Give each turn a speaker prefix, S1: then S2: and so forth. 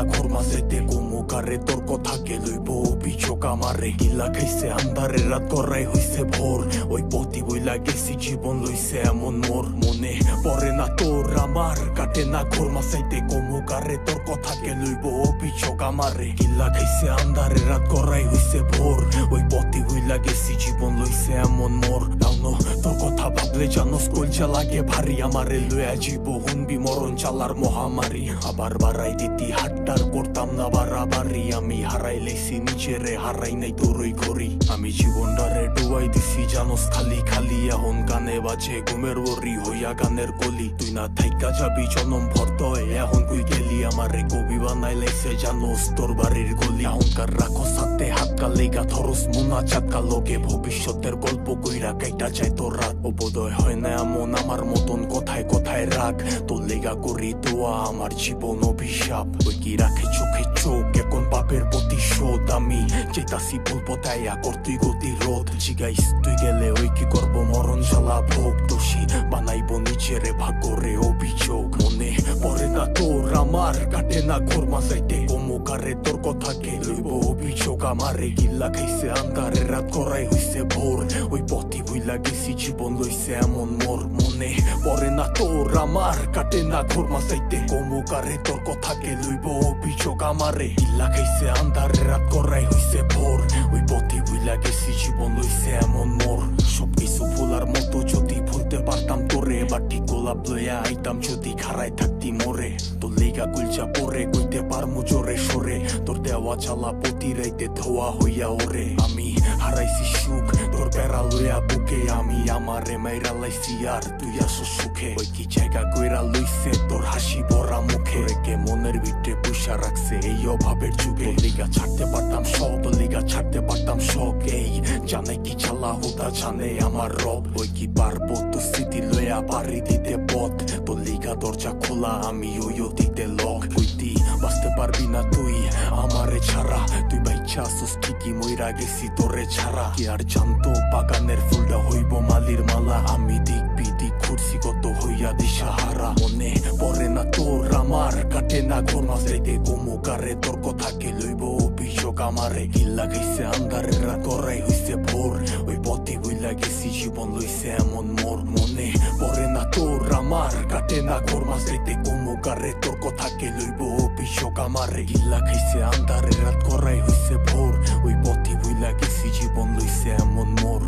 S1: ঘোর মাঝেতে গোমুকারে তোর কথাকে লইব অভিযোগ আমারে গিল্লা খাইছে আন্ধারে রাত করাই হইছে ভোর ওই পতি বইলা গেছি জীবন লইছে এমন মোর মনে পড়ে না তোর আমার কাটে না ঘোর মাঝেতে গোমুকারে তোর কথাকে লইব অভিযোগ আমারে গিল্লা খাইছে আন্ধারে রাত করাই হইছে ভোর ওই পতি বইলা গেছি জীবন লইছে এমন মোর নাও তোর কথা ভাবলে জানোস কলজা লাগে ভারী আমারে লইয়া জীব হুনবি মরণ চালার মহামারী আবার বাড়াই দিতি হাট্টার করতাম না বাড়াবাড়ি আমি হারাই লেছি নিজেরে হারাই নাই তোরই ঘড়ি আমি জীবনটারে ডুবাই দিছি জানোস খালি খালি এখন গানে বাজে ঘুমের ওরি হইয়া গানের কলি তুই না থাইকা যাবি জনম ভর্ত এখন কই গেলি আমারে কবি বানাই লাইছে জানোস তোর বাড়ির গলি এখনকার রাখো সাথে হাত কালেগা থরস মুনা চাকা লোকে ভবিষ্যতের গল্প কইরা কাইটা যায় তোর রাত বোধয় হয় না এমন আমার মতন কথায় কথায় রাগ তোর লেগা করি দোয়া আমার জীবন অভিশাপ ওই কি রাখে চোখে চোখ এখন পাপের প্রতিশোধ আমি চেতাসি বলবো তাইয়া করতুই গতিরোধ জিগাইস তুই গেলে ওই কি করবো মরণ জ্বালা ভোগ দোষী বানাইবো নিজেরে ভাগ্যরে অভিযোগ মনে পড়ে না তোর আমার কাটে না ঘোর মাঝাইতে গোমুকারে তোর কথাকে লইব অভিযোগ আমারে গিল্লা খাইছে আন্ধারে রাত করাই হইছে ভোর ওই পথি ভুইলা গেছি জীবন লইছে এমন মোর মনে পড়ে না তোর আমার কাটে না ঘোর মাঝাইতে গোমুকারে তোর কথাকে লইব অভিযোগ আমারে গিল্লা খাইছে আন্ধারে রাত করাই হইছে ভোর ওই পথি ভুইলা গেছি জীবন লইছে এমন মোর সবকিছু ভুলার মতো যদি ভুলতে পারতাম তোরে বাটি গোলাপ লইয়া আইতাম যদি খারাই থাকতি মোরে তোর লেগা কুলচা পরে কইতে পারমু জোরে সরে তোর দেওয়া চালা প্রতি রাইতে ধোয়া হইয়া ওরে আমি হারাইছি সুখ তোর বেড়া লইয়া বুকে আমি আমারে মাইরা লাইছি আর তুই আসো সুখে ওই কি জায়গা কইরা লইছে তোর হাসি ভরা মুখে রেখে মনের ভিতরে পুষা রাখছে এই অভাবের যুগে লিগা ছাড়তে পারতাম সব লিগা ছাড়তে পারতাম শখ এই জানে কি চালা হুদা জানে আমার রব ওই কি পারবো তো স্মৃতি লইয়া বাড়ি দিতে পথ তোর লিগা দরজা খোলা আমি ওই অতীতে লক হইতি বাঁচতে পারবি না তুই আমারে ছাড়া তুই বাইচ্ছা আসুস ঠিকই মইরা গেছি তোরে ছাড়া কি আর জানতো বাগানের ফুলটা হইব মালির মালা আমি দিক বিদিক ঘুরছি কত হইয়া দিশাহারা মনে পড়ে না তোর আমার কাটে না ঘোর মাঝাইতে গোমুকারে তোর কথাকে লইব অভিযোগ আমারে গিল্লা খাইছে আন্ধারে রাত করাই হইছে ভোর ওই পথে বইলা গেছি জীবন লইছে এমন মোর মনে পড়ে না তোর আমার কাটে না ঘোর মাঝাইতে গোমুকারে তোর কথাকে লইব অভিযোগ আমারে গিল্লা খাইছে আন্ধারে রাত করাই হইছে ভোর ওই পথে বইলা গেছি জীবন লইছে এমন মোর।